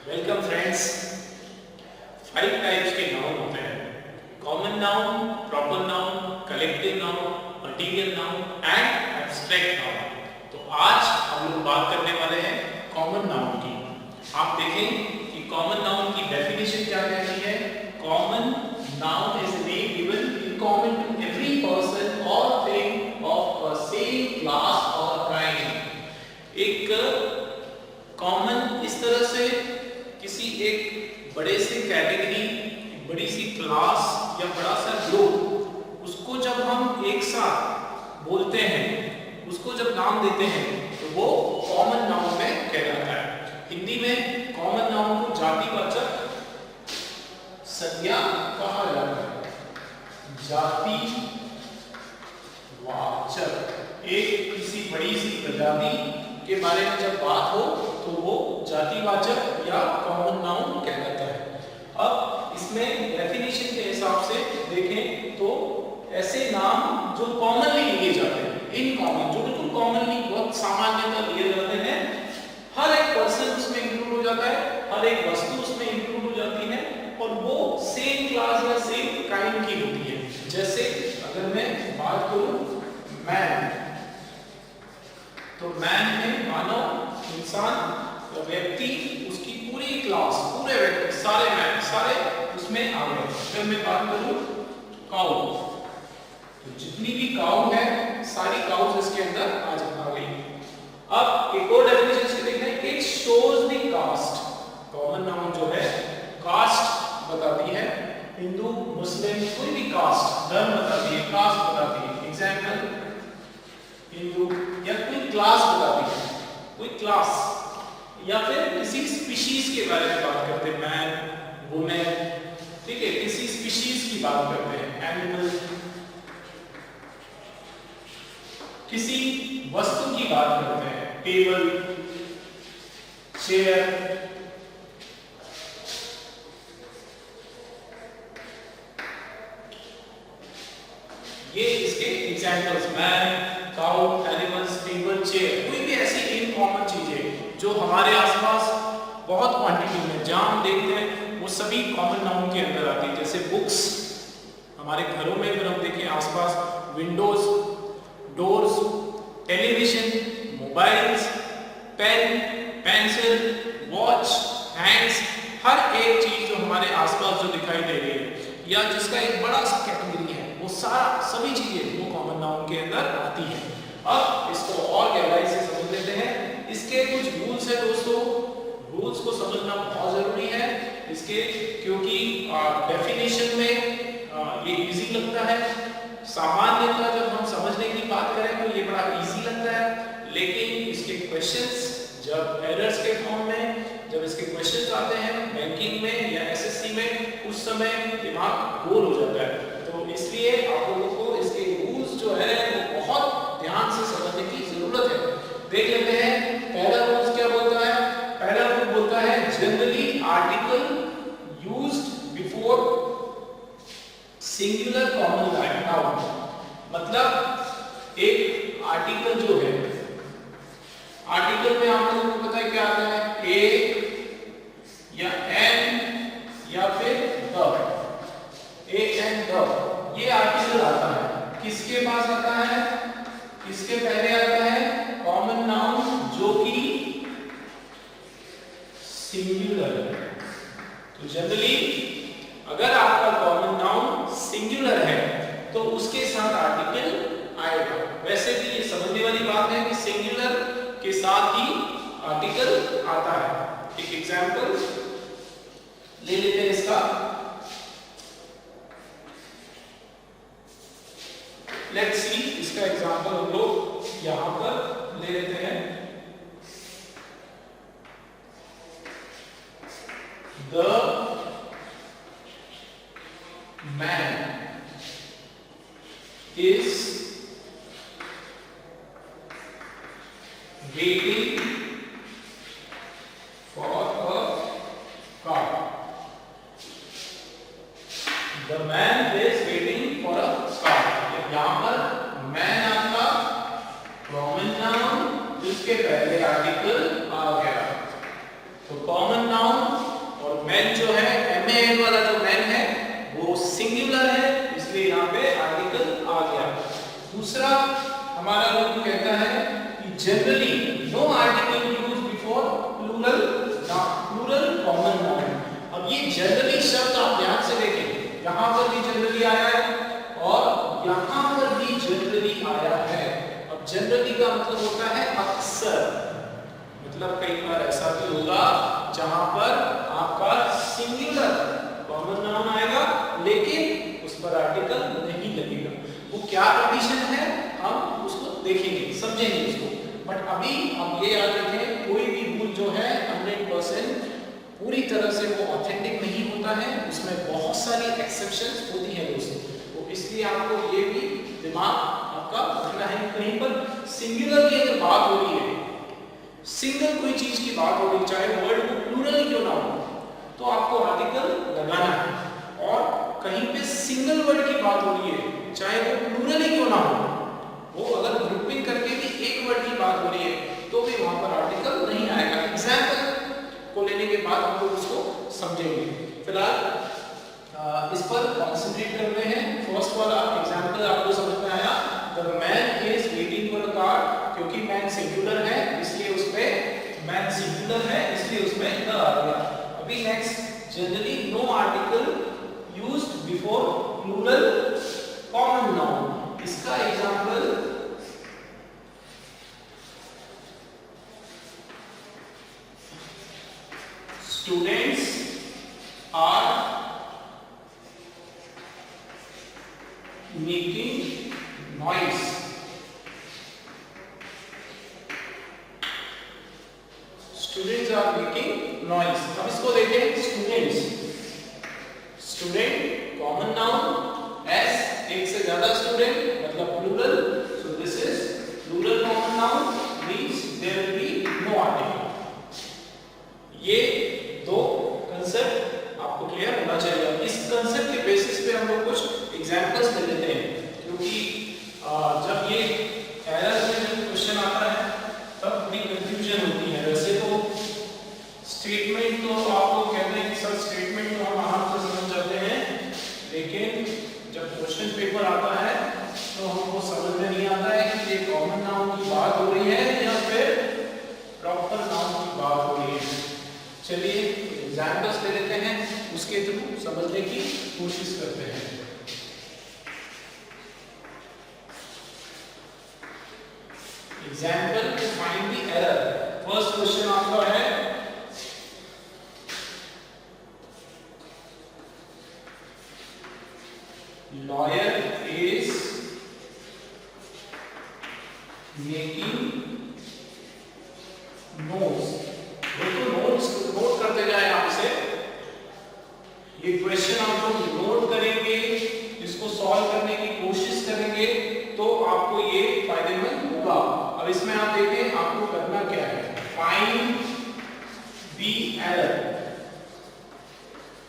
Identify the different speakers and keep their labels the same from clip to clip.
Speaker 1: Welcome friends. 5 types के noun होते हैं: common noun, proper noun, collective noun, material noun and abstract noun. तो आज हम लोग बात करने वाले हैं कॉमन नाउन की। आप देखें कि कॉमन नाउन की डेफिनेशन क्या कहती है। Common noun is a name given in common to every person or thing of a same class or kind। एक कॉमन इस तरह से किसी एक बड़े से कैटेगरी, बड़ी सी क्लास या बड़ा सा ग्रुप, उसको जब हम एक साथ बोलते हैं, उसको जब नाम देते हैं तो वो कॉमन नाउन में कहलाता है। हिंदी में कॉमन नाउन को जातिवाचक संज्ञा कहा जाता है। जातिवाचक एक किसी बड़ी सी प्रजाति के बारे में जब बात हो तो वो जातिवाचक या कॉमन नाउन कहलाता है। अब इसमें डेफिनेशन के हिसाब से देखें तो ऐसे नाम जो कॉमनली लिए जाते हैं, इन कॉमन, जो बिल्कुल कॉमनली बहुत सामान्यतः लिए जाते हैं, हर एक पर्सन उसमें इंक्लूड हो जाता है, हर एक वस्तु उसमें इंक्लूड हो जाती है और वो सेम क्लास या सेम काइंड की होती है। जैसे अगर मैं बात करूं मैन, तो मैन में मानव, इंसान, व्यक्ति, उसकी पूरी क्लास, पूरे व्यक्ति, सारे मैन, सारे उसमें आ गए। अगर मैं बात करूं काऊ, तो जितनी भी काऊ है सारी काउज इसके अंदर आ गई। अब एक और डेफिनेशन से देखते हैं, it shows the caste. Common noun जो है कास्ट बताती है, हिंदू, मुस्लिम, कोई भी कास्ट, धर्म बताती है, कास्ट बताती है। एग्जाम्पल हिंदू, या कोई क्लास बताती है, कोई क्लास, या फिर किसी स्पीशीज के बारे में बात करते हैं, मैन, वुमेन, ठीक है, किसी स्पीशीज की बात करते हैं, एनिमल, किसी वस्तु की बात करते हैं, टेबल, चेयर। ये इसके examples, man, cow, animals, table, chair, कोई भी ऐसी इन कॉमन चीजें जो हमारे आसपास बहुत क्वांटिटी में जहां हम देखते हैं, वो सभी कॉमन नाउन के अंदर आती है। जैसे बुक्स, हमारे घरों में अगर हम देखें आसपास, windows, doors, television, mobiles, pen, pencil, watch, hands, हर एक चीज जो हमारे आसपास जो दिखाई दे रही है या जिसका एक बड़ा सा कैटेगरी है, वो सारा सभी चीजें वो कॉमन नाउन के अंदर आती है। अब इसको और गहराई से समझ लेते हैं। इसके कुछ रूल्स है दोस्तों, रूल्स को समझना बहुत जरूरी है इसके, क्योंकि डेफिनेशन में ये इजी लगता है। सामान्यतः जब हम समझने की बात करें तो ये बड़ा इजी लगता है, लेकिन इसके क्वेश्चंस जब एरर्स के फॉर्म में, जब इसके क्वेश्चंस आते हैं बैंकिंग में या एसएससी में, उस समय दिमाग गोल हो जाता है। तो इसलिए आप लोगों को इसके रूल्स जो है वो बहुत ध्यान से समझने की जरूरत है। देख लेते हैं पहला रूल क्या बोलता है। पहला रूल बोलता है generally article used before singular common noun. मतलब एक आर्टिकल जो है, आर्टिकल में आप लोगों को पता है क्या आता है, ए या एन या फिर द, ए एन द, ये आर्टिकल आता है। किसके पास आता है, किसके पहले आता है, कॉमन नाउन जो कि सिंगुलर है। तो जनरली अगर आपका कॉमन नाउन सिंगुलर है तो उसके साथ आर्टिकल आएगा। वैसे भी ये समझने वाली बात है कि सिंगुलर के साथ ही आर्टिकल आता है। एक एग्जांपल ले लेते हैं इसका। लेट्स सी, इसका एग्जांपल हम लोग यहां पर ले लेते हैं। The man is waiting for a car. The man is waiting for a car. यहाँ पर man आपका कॉमन नाउन जिसके पहले आर्टिकल आ गया, तो कॉमन नाउन मैन जो है MAN वाला जो मैन है वो सिंगुलर है, इसलिए यहाँ पे आर्टिकल आ गया। दूसरा हमारा रूल कहता है कि generally no article use before plural common noun. अब ये जनरली शब्द आप ध्यान से देखें, यहाँ पर भी जनरली आया है और यहाँ पर भी जनरली आया है। अब जनरली का मतलब होता है अक्सर, मतलब कई बार ऐसा भी होगा जहां पर आपका सिंगुलर कॉमन नाउन आएगा लेकिन उस पर आर्टिकल नहीं लगेगा। वो क्या कंडीशन है हम उसको देखेंगे, समझेंगे उसको। बट अभी हम ये याद रखें, कोई भी रूल जो है 100% पूरी तरह से वो ऑथेंटिक नहीं होता है, उसमें बहुत सारी एक्सेप्शंस होती हैं दोस्तों। तो इसलिए आपको ये भी दिमाग आपका रखना है। कहीं पर सिंगुलर की अगर बात हो रही है, सिंगल कोई चीज की बात हो रही, चाहे वर्ड को प्लूरल क्यों ना हो, तो आपको आर्टिकल लगाना है। और कहीं पे सिंगल वर्ड की बात हो रही है, चाहे वो प्लूरल ही क्यों ना हो, वो अगर ग्रुपिंग करके भी एक वर्ड की बात हो रही है तो भी वहां पर आर्टिकल नहीं आएगा। एग्जाम्पल को लेने के बाद हम लोग उसको समझेंगे। फिलहाल इस पर कॉन्सेंट्रेट कर रहे हैं। फर्स्ट वाला एग्जाम्पल आपको समझ में आया, the man is waiting for a car, क्योंकि मैन सिंगुलर है इसलिए उसमें मैन सिंगुलर है इसलिए उसमें द आ गया। अभी next, generally no article used before plural common noun. इसका example students are making noise. Students are making noise. अब इसको देखें, स्टूडेंट कॉमन नाउन, एस एक से ज्यादा स्टूडेंट मतलब plural, so this is plural common noun means there will be no article. ये दो कंसेप्ट आपको क्लियर होना चाहिए। इस कंसेप्ट के बेसिस पे हम लोग कुछ एग्जांपल्स ले लेते हैं, क्योंकि जब ये एरर में जब क्वेश्चन आता है तब बड़ी कंफ्यूजन होती है। वैसे तो स्टेटमेंट तो आपको कहते हैं कि सर स्टेटमेंट तो हम आराम से समझ जाते हैं, लेकिन जब क्वेश्चन पेपर आता है तो हमको समझ में नहीं आता है कि ये कॉमन नाउन की बात हो रही है या फिर प्रॉपर नाउन की बात हो रही है। चलिए एग्जांपल्स ले लेते हैं, उसके थ्रू समझने की कोशिश करते हैं। Example to find the error. First question आपका है, lawyer is making notes। देखो नोट्स नोट करते जाए आपसे, ये क्वेश्चन आप लोग नोट करेंगे, इसको सॉल्व करने की कोशिश करेंगे तो आपको ये फायदेमंद होगा। अब इसमें आप देखें आपको करना क्या है, फाइंड द एरर।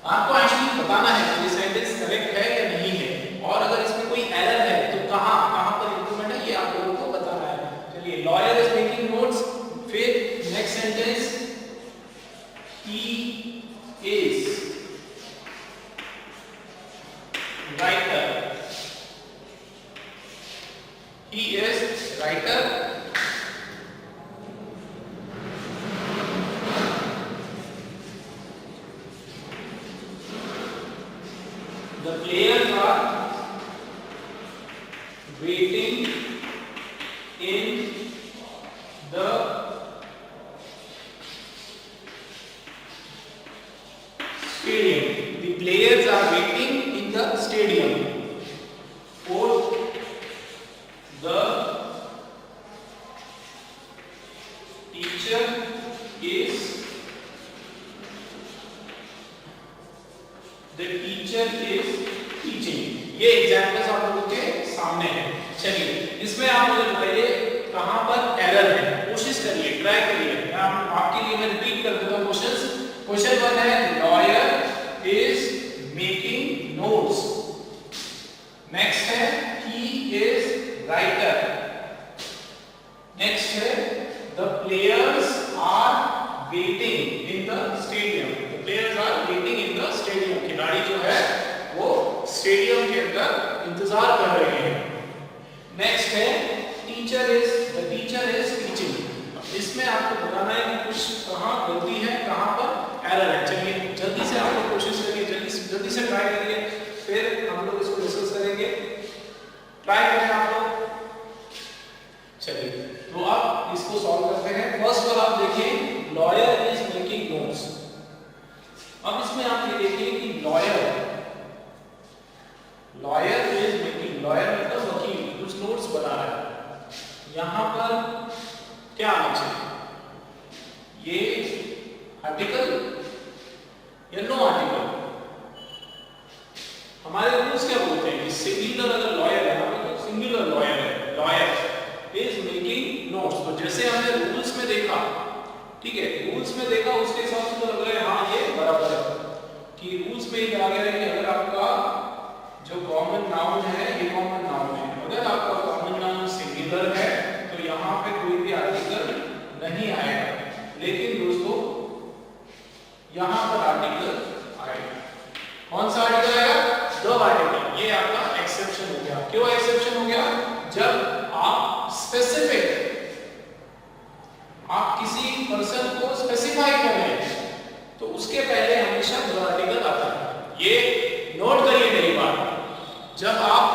Speaker 1: आपको एक्चुअली बताना है कि ये सेंटेंस करेक्ट है या नहीं है, और अगर इसमें कोई एरर है तो कहां पर इंप्रूवमेंट है ये आप लोगों को बताना है। चलिए, लॉयर इज मेकिंग नोट्स, फिर next sentence, he is writer, he is writer. The players are waiting in the stadium. The players are waiting in the stadium. Fourth, the teacher is teaching। ये examples आप लोगों के सामने हैं। चलिए, इसमें आप मुझे बताइए कहां पर एरर है, कोशिश करिए, ट्राई करिए। मैं आपके लिए मैं रिपीट कर देता हूं क्वेश्चंस। क्वेश्चन 1 है, lawyer is making notes. Next है, ही इज राइटर। नेक्स्ट है, the players are waiting in the stadium. The players are waiting in the stadium, खिलाड़ी जो है वो स्टेडियम के अंदर इंतजार कर रहे हैं। नेक्स्ट है teacher is, the teacher is teaching. इसमें आपको बताना है कि कुछ कहाँ गलती है, कहाँ पर एरर है। चलिए जल्दी से आप लोग कोशिश करिए, जल्दी से ट्राई करिए, फिर हम लोग इसको डिस्कस करेंगे। ट्राई करें आप लोग। चलिए तो आप इसको सॉल्व करते हैं। फर्स्ट पर आप देखिए लॉयर इज मेकिंग नोट्स। अब इसमें आप ये देखिए कि लॉयर इज मेकिंग, लॉयर मतलब वकील कुछ नोट्स बना रहा है। यहां पर क्या आना चाहिए, ये आर्टिकल या नो आर्टिकल? हमारे रूल्स क्या बोलते हैं कि सिंगुलर अगर लॉयर है तो सिंगुलर लॉयर है, लॉयर इज मेकिंग नोट्स। तो जैसे हमने रूल्स में देखा, ठीक है, रूल्स में देखा उसके हिसाब से तो लग रहा है हाँ ये बराबर है कि रूल्स में ये आ गया है कि अगर आपका जो कॉमन नाउन है ये कॉमन नाउन है, अगर आपका कॉमन नाउन सिंगुलर है तो यहाँ पे कोई भी आर्टिकल नहीं आएगा। लेकिन दोस्तों यहाँ पर आर्टिकल आएगा। कौन सा आर्टिकल आएगा? The article. ये आपका एक्सेप्शन हो गया। क्यों एक्सेप्शन हो गया? जब आप स्पेसिफिक, आप किसी पर्सन को स्पेसिफाई कर रहे हैं तो उसके पहले हमेशा द आर्टिकल आता है। ये नोट करिए मेरी बात। जब आप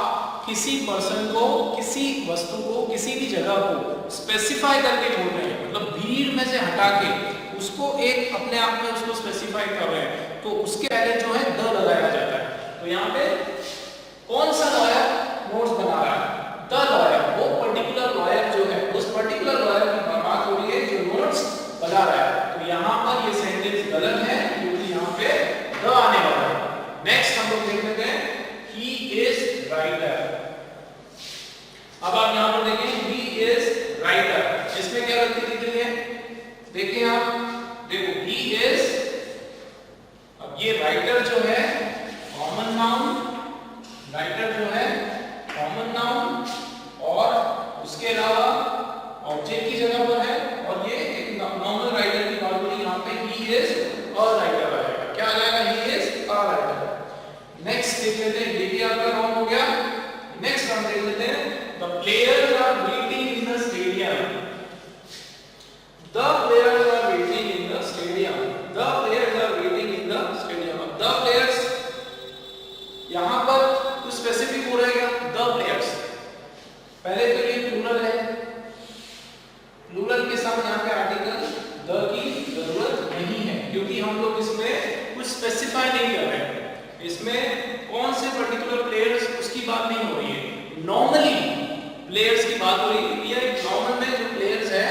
Speaker 1: किसी पर्सन को, किसी वस्तु को, किसी भी जगह को स्पेसिफाई करके बोल रहे हैं, मतलब भीड़ में से हटा के उसको एक अपने आप में उसको स्पेसिफाई कर रहे हैं, तो उसके पहले जो है द लगाया जाता है। तो यहाँ पे कौन सा लॉयर नोट्स बना रहा है? द लॉयर, वो पर्टिकुलर लॉयर जो है, उस पर्टिकुलर लॉयर की बात हो रही है जो नोट्स बना रहा है। तो यहाँ पर ये सेंटेंस गलत है क्योंकि यहाँ पे द आने वाला है। नेक्स्ट हम लोग देख लेते हैं ही इज राइटर। अब आप यहाँ पर देखें ही इज राइटर, इसमें क्या गलती दिख रही है? देखिए आप, देखो ही इज, अब ये राइटर जो है कॉमन नाउन, राइटर जो है कॉमन नाउन और उसके अलावा ऑब्जेक्ट की जगह पर है, और ये एक नॉर्मल राइटर की बात हो रही है। यहाँ पे ही इज अ राइटर आएगा। क्या आ जाएगा? He is a writer. Next देख लेते हैं, ये भी आपका रॉन्ग हो गया। नेक्स्ट हम देख लेते हैं the players are waiting in the stadium. The players are waiting in the stadium, the players are waiting in the stadium. The players यहां पर कुछ स्पेसिफिक हो रहेगा। द प्लेयर्स, पहले तो ये प्लूरल है, प्लूरल के साथ यहाँ पे आर्टिकल द की जरूरत नहीं है क्योंकि हम लोग इसमें कुछ स्पेसिफाई नहीं कर रहे हैं। इसमें कौन से पर्टिकुलर प्लेयर्स उसकी बात नहीं हो रही है, नॉर्मली प्लेयर्स की बात हो रही है। ये नॉर्मल में जो प्लेयर्स है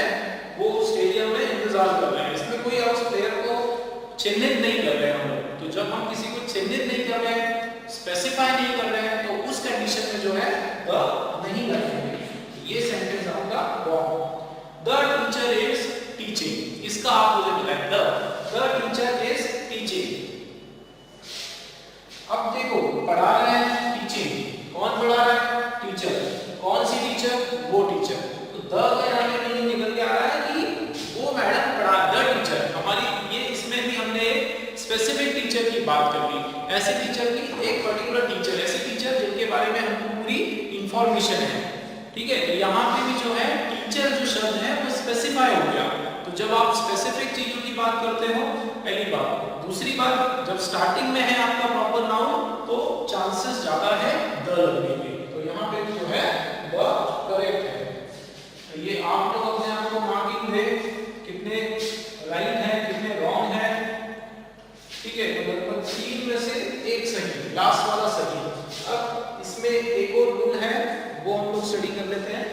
Speaker 1: वो स्टेडियम में इंतजार कर रहे हैं। इसमें कोई उस प्लेयर को चिन्हित नहीं कर रहे हैं हम लोग। तो जब हम किसी को चिन्हित नहीं कर रहे हैं, स्पेसिफाई नहीं कर रहे हैं, तो उस कंडीशन में जो है द नहीं लगेंगे। ये सेंटेंस आपका wrong. The teacher is teaching, इसका आप मुझे बताएं। The teacher is teaching. अब देखो पढ़ा रहे हैं टीचिंग, कौन पढ़ा रहा है? टीचर। कौन सी टीचर? वो टीचर। तो द का यहाँ पे मीनिंग निकल के आ रहा है कि वो मैडम पढ़ा, द टीचर हमारी। ये इसमें भी हमने स्पेसिफिक टीचर की बात कर ली, ऐसे टीचर की, एक पर्टिकुलर टीचर, ऐसे टीचर जिनके बारे में हमको पूरी इंफॉर्मेशन है, ठीक है। तो यहाँ पे भी जो है टीचर जो शब्द है वो स्पेसिफाई हो गया। तो जब आप स्पेसिफिक चीजों की बात करते हो, पहली बात। दूसरी बात, जब स्टार्टिंग में है आपका प्रॉपर नाउन तो चांसेस ज्यादा है द लगने के। तो यहाँ पे जो है द करेक्ट है। तो ये आप लोग अपने आप को मार्किंग दे, कितने राइट है कितने रॉन्ग है, ठीक है। तो लगभग 3 में से 1 सही, लास्ट वाला सही। अब इसमें एक और रूल है, वो हम लोग स्टडी कर लेते हैं।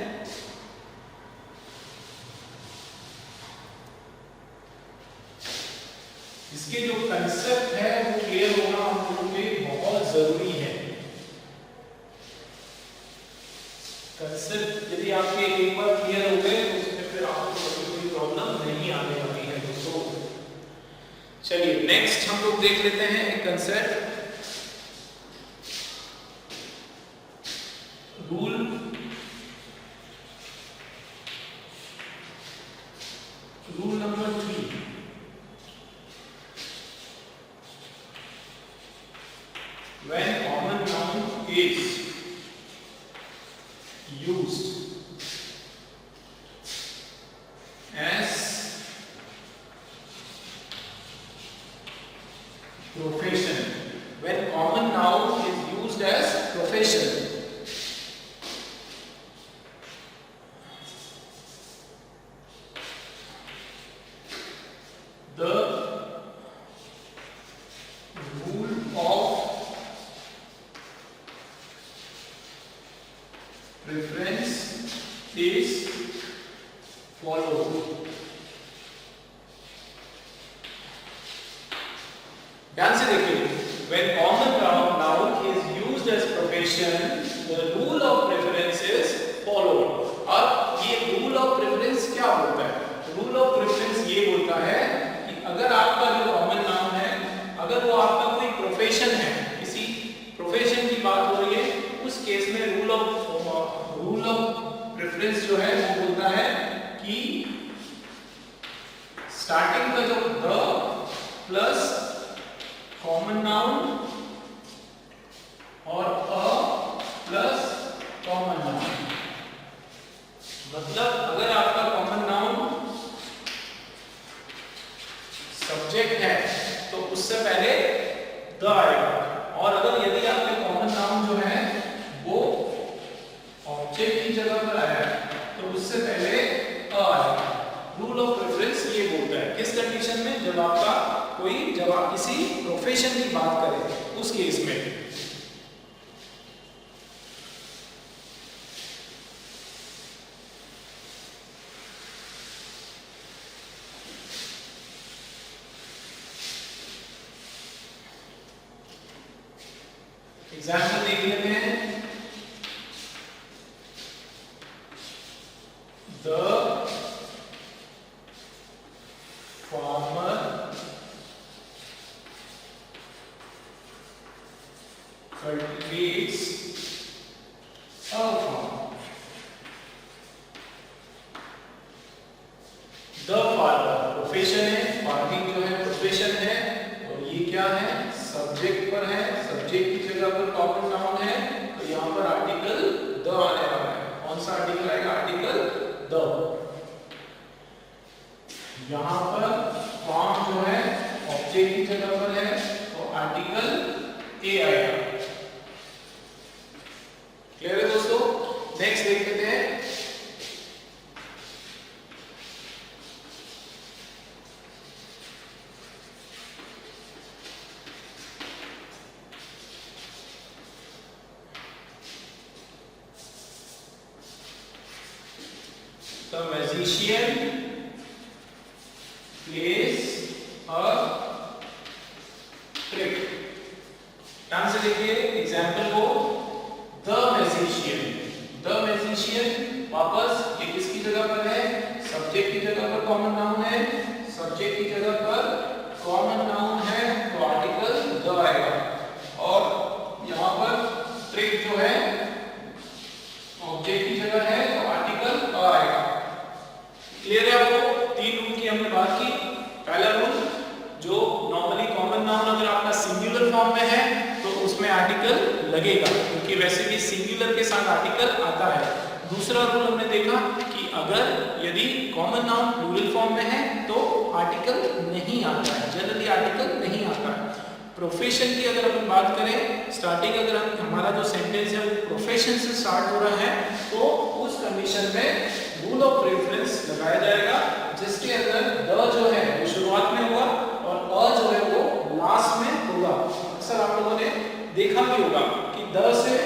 Speaker 1: इसके जो कंसेप्ट है वो क्लियर होना हम लोगों के बहुत जरूरी है। कंसेप्ट यदि आपके एक बार क्लियर हो गए तो उसमें फिर आपको कोई प्रॉब्लम नहीं आने वाली है दोस्तों। चलिए नेक्स्ट हम लोग देख लेते हैं एक concept, rule number 3। Profession. When common noun is used as profession. The rule of preference is followed. ध्यान से देखिए, when common noun is used as profession, the rule of preference is followed. अब ये rule of preference क्या बोलता है? Rule of preference ये बोलता है कि अगर आपका जो common noun है, अगर वो आपका कोई profession है, किसी profession की बात हो रही है, उस केस में rule of preference जो है वो बोलता है कि starting का जो the plus कॉमन नाउन और अ प्लस कॉमन नाउन, मतलब अगर आपका कॉमन नाउन सब्जेक्ट है तो उससे पहले द आएगा, और अगर यदि आपके कॉमन नाउन जो है वो ऑब्जेक्ट की जगह पर आया तो उससे पहले अ आएगा। रूल ऑफ प्रेफरेंस ये बोलता है किस कंडीशन में, जब आप किसी प्रोफेशन की बात करें उस केस में। एग्जाम्पल देख लेते हैं। The farmer cultivates a farm. The farmer profession है, फार्मिंग जो है प्रोफेशन है, और ये क्या है, सब्जेक्ट पर है, सब्जेक्ट की जगह पर कॉमन नाउन है, तो यहाँ पर आर्टिकल द आने वाला है। कौन सा आर्टिकल आएगा, आर्टिकल द। यहाँ पर फॉर्म जो है ऑब्जेक्ट की जगह पर है तो आर्टिकल ए आएगा। क्लियर है दोस्तों? नेक्स्ट देख लेते हैं। The magician plays a trick. ध्यान से देखिए एग्जाम्पल को, द मैजिशियन वापस ये किसकी जगह पर है, सब्जेक्ट की जगह पर कॉमन नाउन है, सब्जेक्ट की जगह पर कॉमन नाउन है तो आर्टिकल द आएगा, और यहाँ पर ट्रिक जो है ऑब्जेक्ट की जगह है तो आर्टिकल अ आएगा। क्लियर है आपको? तीन रूल की हमने बात की। पहला रूल, जो नॉर्मली कॉमन नाउन अगर आपका सिंगुलर फॉर्म में है तो उसमें आर्टिकल लगेगा, क्योंकि वैसे भी सिंगुलर के साथ आर्टिकल आता है। दूसरा रूल हमने देखा कि अगर यदि कॉमन नाउन प्लूरल फॉर्म में है तो आर्टिकल नहीं आता है, जनरली आर्टिकल नहीं आता है। प्रोफेशन की अगर हम बात करें, स्टार्टिंग अगर हमारा जो सेंटेंस है वो प्रोफेशन से स्टार्ट हो रहा है तो उस कंडीशन में रूल ऑफ प्रेफरेंस लगाया जाएगा, जिसके अंदर द जो है वो शुरुआत में होगा और अ जो है वो लास्ट में होगा। अक्सर आप लोगों ने देखा भी होगा कि द से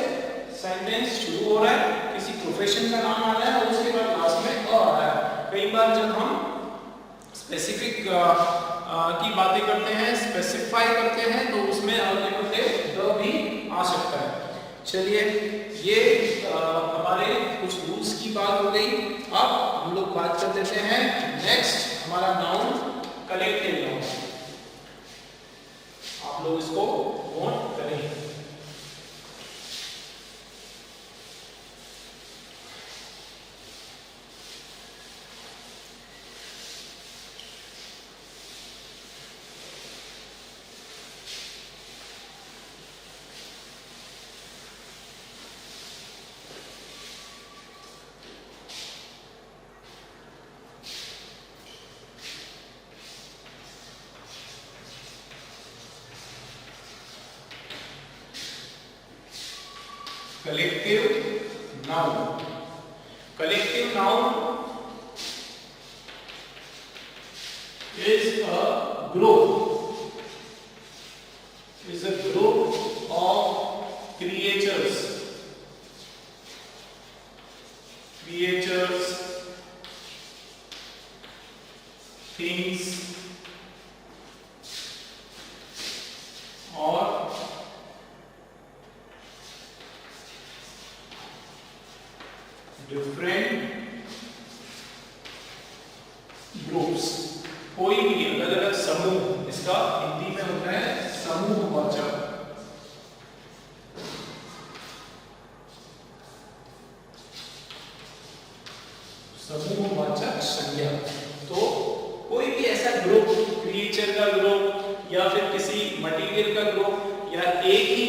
Speaker 1: सेंटेंस शुरू हो रहा है, किसी प्रोफेशन का नाम आ रहा है और उसके बाद लास्ट में अ आ रहा है। कई बार जब हम स्पेसिफिक की बातें करते हैं, स्पेसिफाई करते हैं, तो उसमें अगले बदले द भी आ सकता है। चलिए, ये हमारे कुछ रूल्स की बात हो गई। अब हम लोग बात कर लेते हैं नेक्स्ट, हमारा नाउन कलेक्टिव नाउन। आप लोग इसको नोट करें। collective noun. Collective noun is a group. Is a group of creatures. Creatures, things, or different groups. कोई भी अलग अलग समूह, इसका हिंदी में होता है समूहवाचक. समूहवाचक संज्ञा. तो कोई भी ऐसा ग्रुप, क्रिएचर का ग्रुप या फिर किसी मटेरियल का ग्रुप या एक ही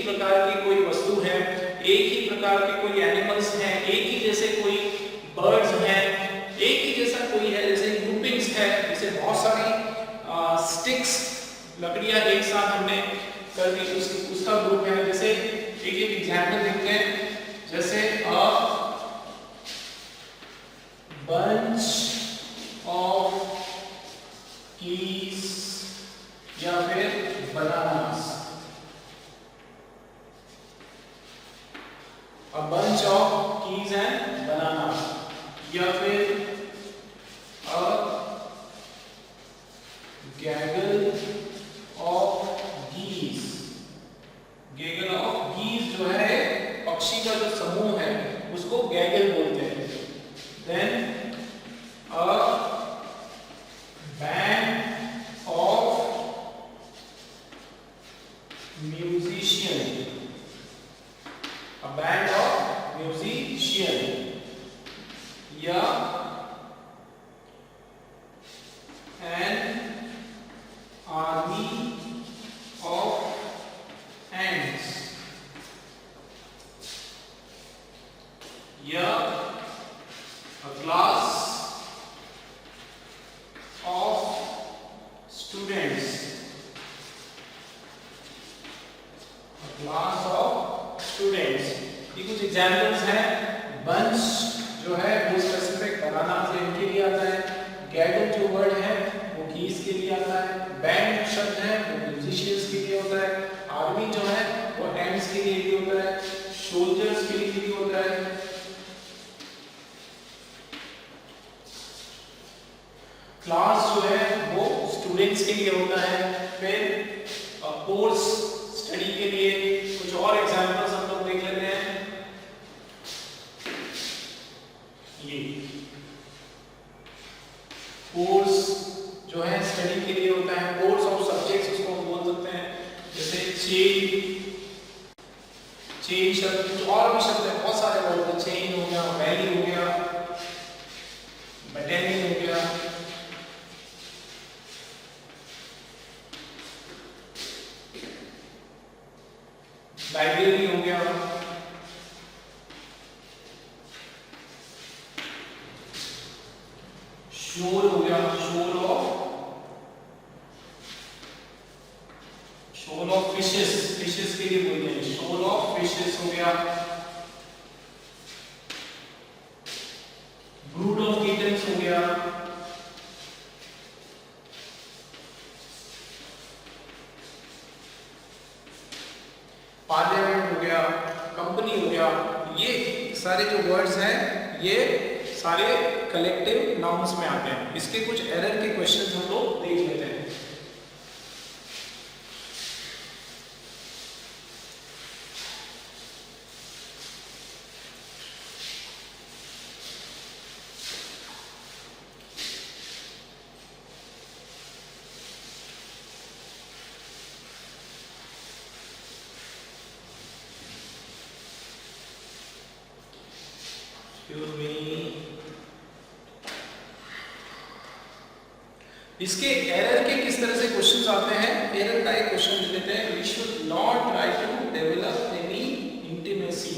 Speaker 1: प्रकार की कोई वस्तु है, एक ही प्रकार के कोई एनिमल्स हैं, एक ही जैसे कोई बर्ड्स हैं, एक ही जैसा कोई है, जैसे ग्रुपिंग्स है, जैसे बहुत सारी स्टिक्स, लकड़ियां एक साथ हमने कर दी, उसका ग्रुप है. जैसे एक एग्जांपल देखते हैं, जैसे अ बंच ऑफ कीज या फिर bananas. A bunch of keys and bananas, या फिर a gaggle of geese. gaggle of geese जो है पक्षी का जो समूह है उसको gaggle बोलते हैं. Then a band of musician. A band of musician या an army of ants या a class of students. A class of students. ये कुछ एग्जाम्पल्स हैं. बंच जो है वो स्पेसिफिक बनाना से इनके लिए आता है. गैगल जो वर्ड है वो कीज के लिए आता है. बैंड शब्द है वो म्यूजिशियंस के लिए होता है. आर्मी जो है वो एंड्स के लिए भी होता है. सोल्जर्स के लिए भी होता है. क्लास जो है वो स्टूडेंट्स के लिए होता है. फिर कोर्स स्टडी के लिए कुछ और एग्जांपल्स हम लोग देख लेते हैं. ये कोर्स जो है स्टडी के लिए होता है. कोर्स ऑफ सब्जेक्ट्स उसको हम बोल सकते हैं. जैसे चेन शब्द, कुछ और भी शब्द है, बहुत सारे वर्ड हैं. चेन हो गया, वैली हो गया, बटालियन हो गया. लाइब्रेरी हो गया. शोल हो गया, शोल ऑफ फिशेस, फिशेस के लिए बोलते हैं. शोल ऑफ फिशेस हो गया. ब्रूड ऑफ किटन्स हो गया. पार्लियामेंट हो गया, कंपनी हो गया. ये सारे जो वर्ड्स हैं ये सारे कलेक्टिव नाउन्स में आते हैं. इसके कुछ एरर के क्वेश्चंस हम लोग देख लेते हैं. इसके एरर के किस तरह से क्वेश्चंस आते हैं. एरर का एक क्वेश्चन लेते हैं. We should not try to develop any intimacy.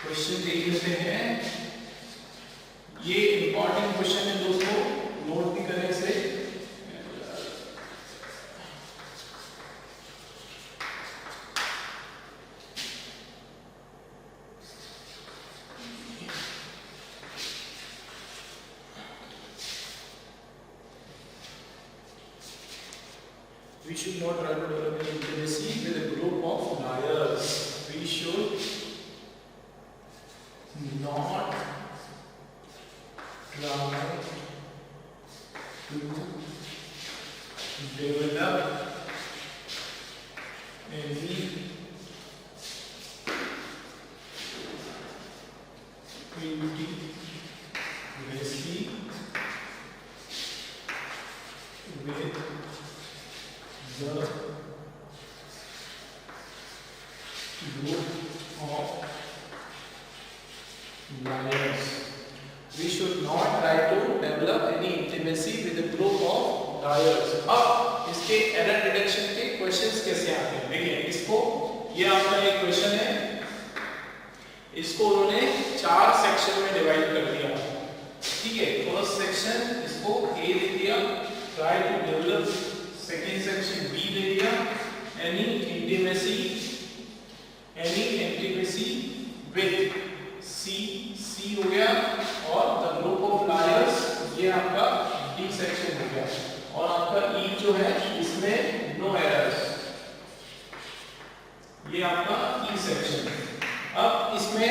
Speaker 1: Question देख लेते हैं. ये इंपॉर्टेंट क्वेश्चन है दोस्तों, नोट भी करें इसे. We should not try to develop an intimacy with a group of liars. We should not try to develop any intimacy with the group of liars. We should not try to develop any intimacy with a group of liars. अब इसके error detection के questions कैसे आते हैं देखिए इसको, ये आपका एक क्वेश्चन है, इसको उन्होंने 4 सेक्शन में डिवाइड कर दिया, ठीक है। फर्स्ट सेक्शन इसको ए दे दिया, try to develop, second section B दे दिया, एनी इंटीमेसी विद सी हो गया, और द ग्रुप ऑफ लायर्स ये आपका डी सेक्शन हो गया, और आपका ई जो है इसमें नो एरर्स, ये आपका ई सेक्शन। अब इसमें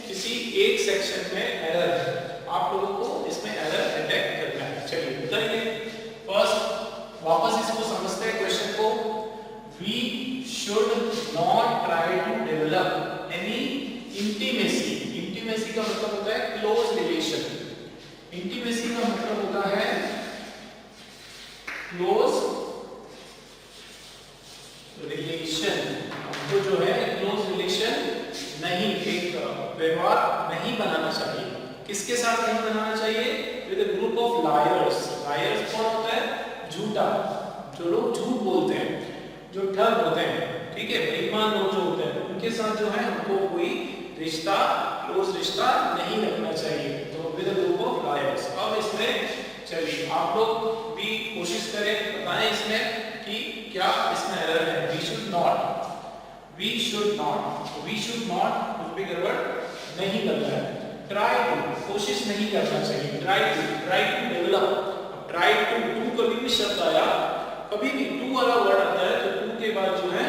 Speaker 1: किसी एक सेक्शन में एरर है, आप लोगों को इसमें एरर डिटेक्ट करना है। चलिए बताइए, फर्स्ट वापस इसको समझते हैं क्वेश्चन को। We should not try to develop any intimacy. Intimacy का मतलब होता है क्लोज रिलेशन। इंटीमेसी का मतलब होता है क्लोज रिलेशन। हमको जो है क्लोज रिलेशन नहीं, एक व्यवहार नहीं बनाना चाहिए। किसके साथ नहीं बनाना चाहिए? With a group of lawyers. Lawyers कौन होता है? झूठा, जो लोग झूठ बोलते हैं, जो ठग होते हैं, ठीक है, बेईमान लोग जो होते हैं, उनके साथ जो है हमको कोई रिश्ता, क्लोज रिश्ता नहीं रखना चाहिए। तो with a group of lawyers. अब इसमें चलिए आप लोग भी कोशिश करें, बताएं इसमें कि क्या इसमें एरर है। वी शुड नॉट कुछ भी गड़बड़ नहीं करना है। ट्राई टू, कोशिश नहीं करना चाहिए। Try to develop. Try to, to कभी भी शब्द आया, कभी भी टू वाला वर्ड आता है तो टू के बाद जो है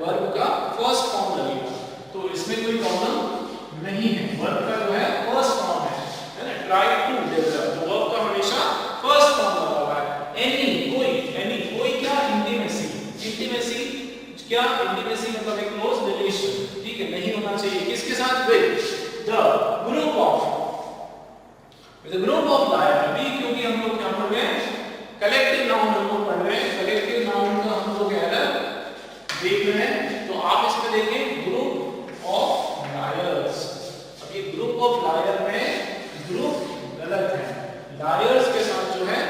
Speaker 1: वर्ब का फर्स्ट फॉर्म लगेगा, तो इसमें कोई प्रॉब्लम नहीं है। वर्ब का जो है फर्स्ट फॉर्म है ना। ट्राई टू डेवलप, तो वर्ब का हमेशा फर्स्ट फॉर्म लगा हुआ है। एनी, कोई क्या? इंटीमेसी क्या? इंटीमेसी मतलब एक क्लोज रिलेशन, ठीक है, नहीं होना चाहिए। किसके साथ? With the group of lawyer. अभी क्योंकि हम लोग क्या पढ़ रहे हैं? कलेक्टिव नाउन हम लोग पढ़ रहे हैं। कलेक्टिव नाउन का हम लोग एरर देख रहे हैं, तो आप इसमें देखें ग्रुप ऑफ लायर्स। अब ये ग्रुप ऑफ लायर में ग्रुप गलत है। लायर्स के साथ जो है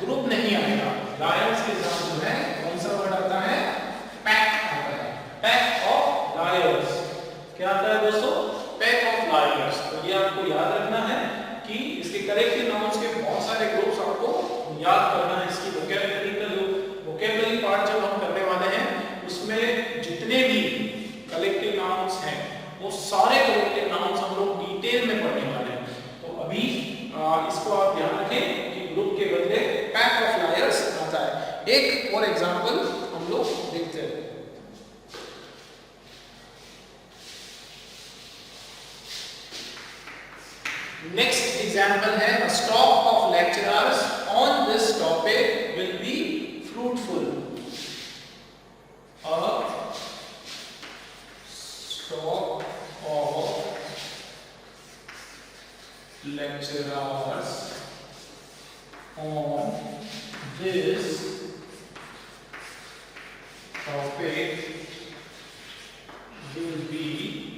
Speaker 1: ग्रुप नहीं आएगा। लायर्स के साथ जो है कौन सा वर्ड आता है? पैक आता है। Pack of lawyers. क्या आता है दोस्तों? Pack of lawyers. तो ये आपको याद रखना है कि इसके कलेक्टिव नाउन्स के बहुत सारे ग्रुप्स आपको याद करना है। इसकी वोकैबुलरी पार्ट जब हम करने वाले हैं, उसमें जितने भी कलेक्टिव नाउन्स हैं वो सारे कलेक्टिव नाउन्स हम लोग डिटेल में पढ़ने वाले हैं। तो अभी इसको आप ध्यान रखें कि ग्रुप के बदले पैक ऑफ लायर्स आता है। एक और एग्जांपल हम लोग देखते हैं। नेक्स्ट एग्जांपल है, a stock of lecturers on this topic will be fruitful. A stock of lecturers on this topic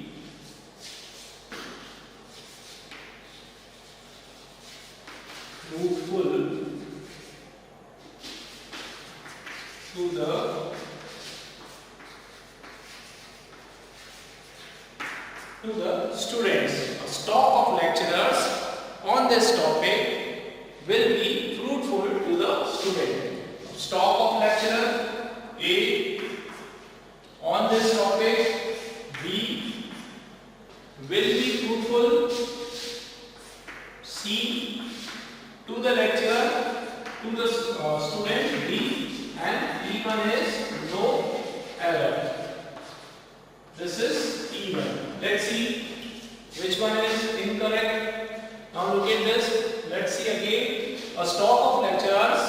Speaker 1: will be fruitful to the students. A stock of lecturers on this topic will be fruitful to the student. Stock of lecturer A on this topic, B will be fruitful, C to the lecturer, to the student, D, and E one is no error. This is even. Let's see which one is incorrect. Now look at this. Let's see again. A stock of lecturers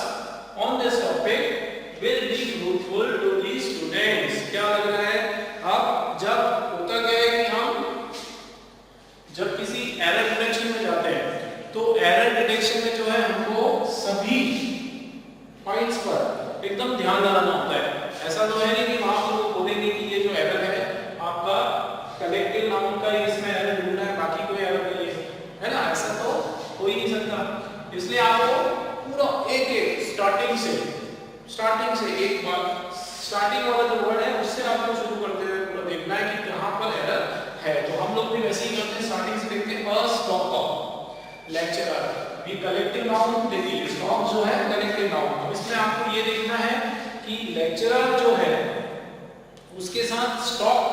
Speaker 1: on this topic will be fruitful to the students. क्या लग रहा है? अब जब होता क्या है कि हम जब किसी एरर डिटेक्शन में जाते हैं तो एरर डिटेक्शन में जो है हमको सभी पॉइंट्स पर एकदम ध्यान लगाना होता है। ऐसा तो है नहीं कि वहां पर वो बोलेंगे कि ये जो एरर है आपका कलेक्टिव नाउन का इसमें एरर ढूंढना है, बाकी कोई एरर नहीं है ना, ऐसा तो हो ही नहीं सकता। इसलिए आपको पूरा एक एक स्टार्टिंग से एक बार स्टार्टिंग वाला जो वर्ड है उससे आपको शुरू करते हुए पूरा देखना है कि कहां पर एरर है। तो हम लोग भी वैसे ही करते हैं, स्टार्टिंग से देखते हैं। अ स्टॉक ऑफ लेक्चरर, ये कलेक्टिव नाउन देखिए, स्टॉक जो है कलेक्टिव नाउन। अब इसमें आपको ये देखना है कि लेक्चरर जो है उसके साथ स्टॉक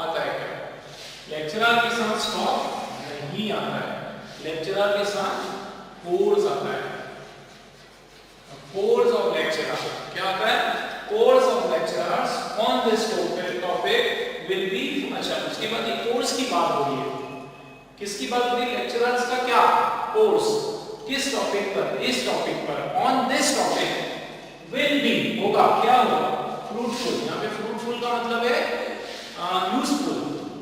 Speaker 1: आता है क्या? लेक्चरर के साथ स्टॉक नहीं आता है, लेक्चरर के साथ कोर्स आता है। कोर्स ऑफ लेक्चरर क्या आता है? Course of lecturers on this topic will be. अच्छा, उसके बाद एक कोर्स की बात हो रही है। किसकी बात हो रही है? लेक्चरर्स का क्या कोर्स, किस टॉपिक पर? इस टॉपिक पर। On this topic will be होगा, क्या होगा? फ्रूटफुल। यहाँ पे फ्रूटफुल का मतलब है यूजफुल,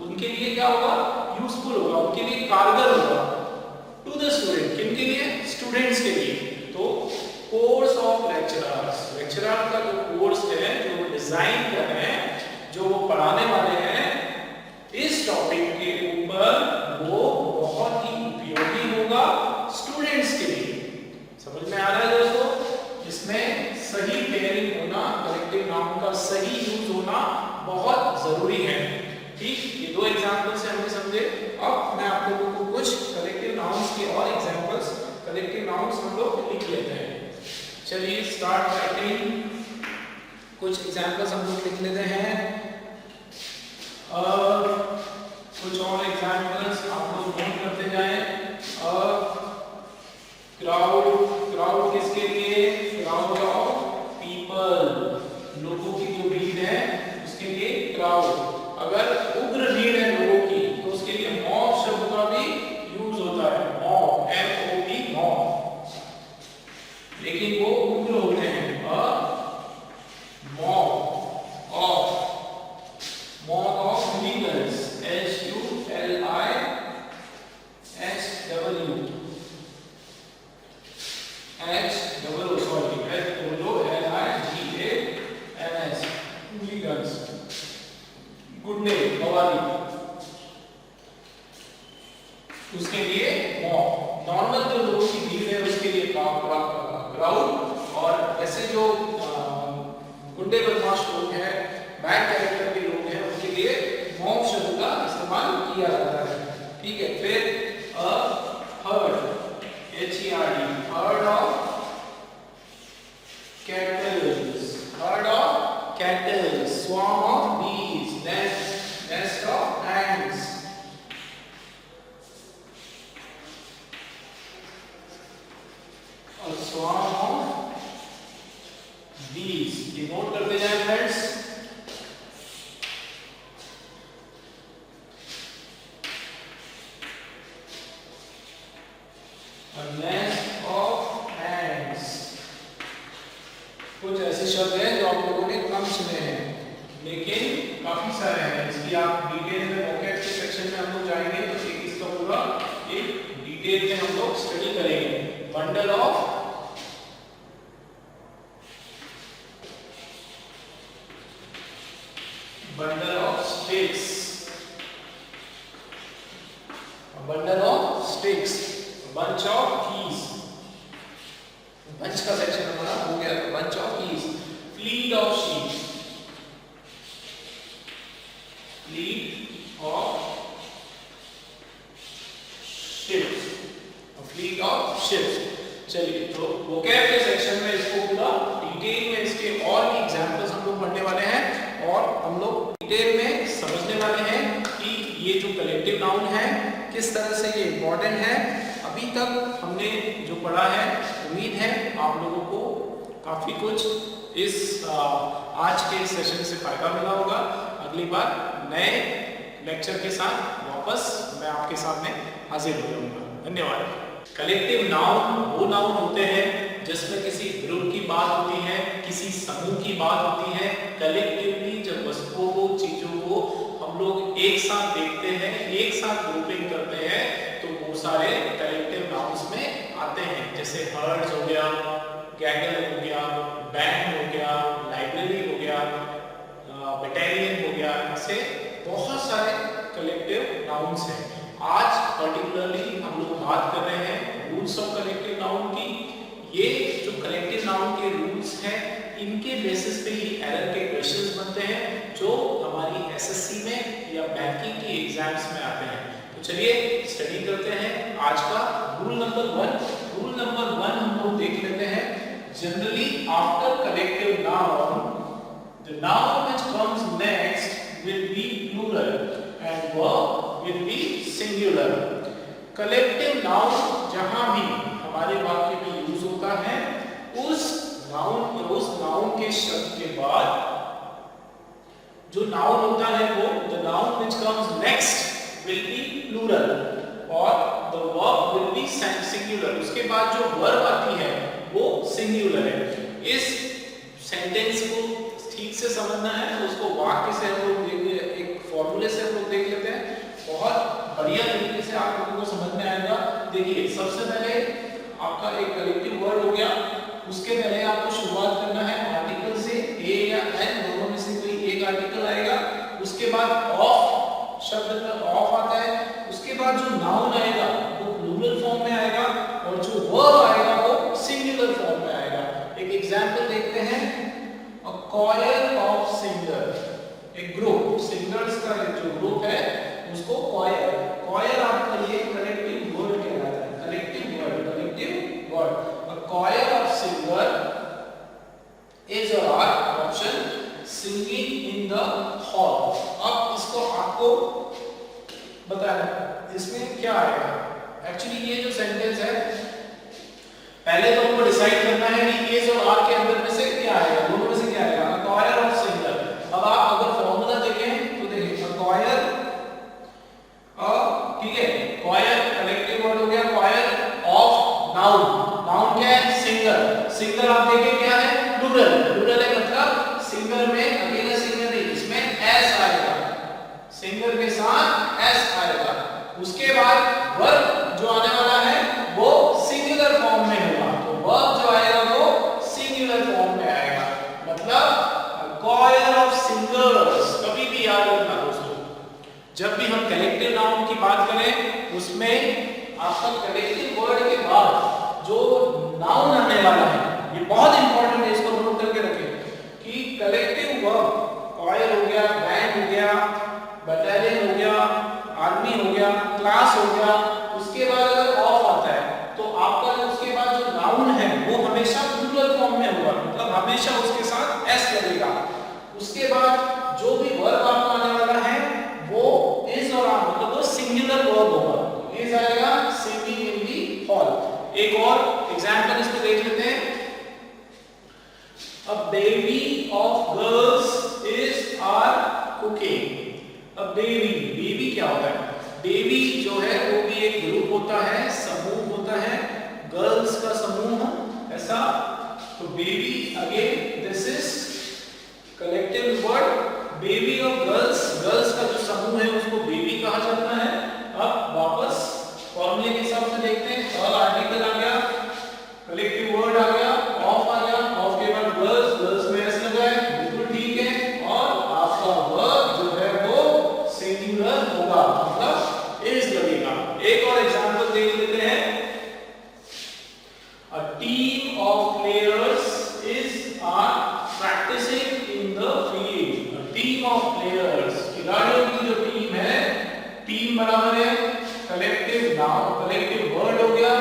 Speaker 1: उनके लिए क्या होगा? यूजफुल होगा, उनके लिए कारगर होगा। टू द स्टूडेंट, किनके लिए? स्टूडेंट्स के लिए। तो कोर्स ऑफ लेक्चरर्स, लेक्चरर का जो कोर्स है, जो वो डिजाइन कर रहे हैं, जो वो पढ़ाने वाले हैं इस टॉपिक के ऊपर, वो बहुत ही उपयोगी होगा स्टूडेंट्स के लिए। समझ में आ रहा है दोस्तों? इसमें सही पेयरिंग होना, कलेक्टिव नाउन का सही यूज होना बहुत जरूरी है। ठीक, ये दो एग्जांपल से हमने समझे। अब मैं आप लोगों को कुछ कलेक्टिव नाउन्स के और एग्जांपल्स, कलेक्टिव नाउन्स हम लोग लिख लेते हैं। चलिए स्टार्ट राइटिंग। कुछ एग्जांपल्स हम लोग लिख लेते हैं। कुछ और एग्जांपल्स आप लोग नोट करते जाएं। क्राउड, क्राउड किसके लिए? क्राउड ऑफ पीपल, लोगों की जो भीड़ है उसके लिए क्राउड। अगर उग्र भीड़ है लोगों की तो उसके लिए मॉब शब्द का भी यूज होता है। मॉब, MOB, मॉब, लेकिन वो उग्र होते हैं। मॉब ऑफ हुलिगन्स, हुलिगन्स, गुंडे, बवाली, उसके लिए मॉब। नॉर्मल जो लोगों की भीड़ है उसके लिए क्राउड, और ऐसे जो गुंडे बदमाश लोग हैं, बैड कैरेक्टर के लोग हैं, उनके लिए मॉब शब्द का इस्तेमाल किया जाता है। ठीक है, फिर heard, HERD, heard of kettles, heard of cattle, swarm of बीज, नेस्ट ऑफ एंट्स। और स्वार्म ऑफ बीज, ये नोट करते जाएं फ्रेंड्स। और नेस्ट ऑफ एंट्स, कुछ ऐसे शब्द हैं जो आप लोगों ने कम सुने हैं, लेकिन काफी सारे हैं। इसकी आप डिटेल में वोकैब के सेक्शन में हम लोग जाएंगे तो इसका पूरा एक डिटेल में हम लोग स्टडी करेंगे। Bundle of sticks, bundle of sticks, bunch of keys, bunch का सेक्शन हमारा हो गया, bunch of keys. Fleet of sheep, fleet of ships, fleet of ships. चलिए, तो वोकैब के सेक्शन में इसको पूरा डिटेल में इसके और भी एग्जांपल्स हम लोग पढ़ने वाले हैं, और हम लोग डिटेल में समझने वाले हैं कि ये जो कलेक्टिव नाउन है किस तरह से ये इंपॉर्टेंट है। अभी तक हमने जो पढ़ा है, उम्मीद है आप लोगों को काफ़ी कुछ इस आज के सेशन से फ़ायदा मिला होगा। अगली बार नए लेक्चर के साथ वापस मैं आपके सामने हाजिर हो जाऊंगा। धन्यवाद। कलेक्टिव नाउन वो नाउन होते हैं जिसमें किसी ग्रुप की बात होती है, किसी समूह की बात होती है। कलेक्टिवली जब वस्तुओं को, चीज़ों को हम लोग एक साथ देखते हैं, एक साथ ग्रुपिंग करते हैं, तो वो सारे कलेक्टिव नाउन्स में आते हैं। जैसे हर्ड्स हो गया, गैंगल हो गया, बैंड हो गया, लाइब्रेरी हो गया, बटालियन हो गया, ऐसे बहुत सारे कलेक्टिव नाउन्स हैं। आज पर्टिकुलरली हम लोग बात कर रहे हैं रूल्स ऑफ कलेक्टिव नाउन की। ये जो कलेक्टिव नाउन के रूल्स हैं, इनके बेसिस पे ही एरर के क्वेश्चंस बनते हैं जो हमारी एसएससी में या बैंकिंग के एग्जाम्स में आते हैं। तो चलिए स्टडी करते हैं आज का रूल नंबर 1। रूल नंबर 1 हम लोग देख लेते हैं। Generally after collective noun the noun which comes next will be plural and verb will be singular. Collective noun जहां भी हमारे वाक्य में यूज होता है, उस नाउन के शब्द के बाद जो नाउन होता है वो the noun which comes next will be plural और the verb will be singular. उसके बाद जो verb आती है वो singular है। इस सेंटेंस को ठीक से समझना है तो उसको वाक्य से हम लोग एक फॉर्मूले से हम लोग देख लेते हैं। बहुत बढ़िया तरीके से आप लोगों को समझ में आएगा। देखिए, सबसे पहले आपका एक कलेक्टिव वर्ड हो गया, उसके पहले आपको शुरुआत करना है आर्टिकल से। ए या एन दोनों में से कोई एक आर्टिकल आएगा। उसके बाद ऑफ शब्द का ऑफ आता है। उसके बाद जो नाउन आएगा वो प्लूरल फॉर्म में आएगा और जो वर्ब आएगा वो सिंगुलर फॉर्म में आएगा। एक एग्जांपल देखते हैं। A choir of singer, एक ग्रुप, सिंगर्स का जो ग्रुप है उसको choir आपका ये कलेक्टिव वर्ड कहलाता है। Collective word. A choir of singer is our option singing in the hall। अब इसको आपको बताना इसमें क्या आएगा। एक्चुअली ये जो सेंटेंस है, पहले तो हमको डिसाइड करना है कि इज और आर के अंदर में से क्या आएगा, दोनों में से क्या आएगा। Acquire of singer. अब आप अगर फॉर्मूला देखें तो देखिए अक्वायर, ठीक है, अक्वायर कलेक्टिव वर्ड हो गया। अक्वायर ऑफ नाउन क्या है, सिंगर आप देखें क्या है, प्लूरल है, मतलब सिंगर में अकेला सिंगर नहीं, इसमें एस आएगा, सिंगर के साथ एस आएगा। उसके बाद वर्ब जो आने वाला है वो सिंगुलर फॉर्म में होगा, तो वर्ब जो आएगा वो सिंगुलर फॉर्म में आएगा। मतलब choir of singers। कभी भी याद रखना दोस्तों, जब भी हम कलेक्टिव नाउन की बात करें उसमें आपका कलेक्टिव वर्ड के बाद जो नाउन आने वाला है, ये बहुत इंपॉर्टेंट है, इसको नोट करके रखें कि कलेक्टिव वर्ब choir हो गया, बैंड हो गया, बटालियन हो गया, आर्मी हो गया, क्लास हो गया, उसके बाद अगर ऑफ आता है तो आपका उसके बाद जो नाउन है वो हमेशा प्लूरल फॉर्म में होगा, मतलब हमेशा उसके साथ एस लगेगा। उसके बाद जो भी वर्ब आपका आने वाला है वो इज और आर, मतलब वो सिंगुलर वर्ब होगा, तो इज आएगा सिंगिंग इन दी हॉल। एक और एग्जांपल इसमें देख लेते हैं। A baby of girls is are cooking। अब बेबी क्या होता है, बेबी जो है वो भी एक ग्रुप होता है, समूह होता है, गर्ल्स का समूह ऐसा। तो baby again this is collective word, baby of girls का जो समूह है उसको बेबी कहा जाता है। अब वापस फॉर्मूले के हिसाब से देखते हैं। आर्टिकल आ गया, कलेक्टिव वर्ड आ गया, ऑफ आ गया, ऑफ के बाद गर्ल्स में एस लगा है, बिल्कुल ठीक है। और आपका वर्ब जो है वो सिंगुलर होगा, मतलब इज लगेगा। एक और एग्जांपल देख लेते हैं। A team of players is are practicing in the field। A team of players, खिलाड़ियों की जो टीम है, टीम बराबर है कलेक्टिव नाउन, कलेक्टिव वर्ड हो गया,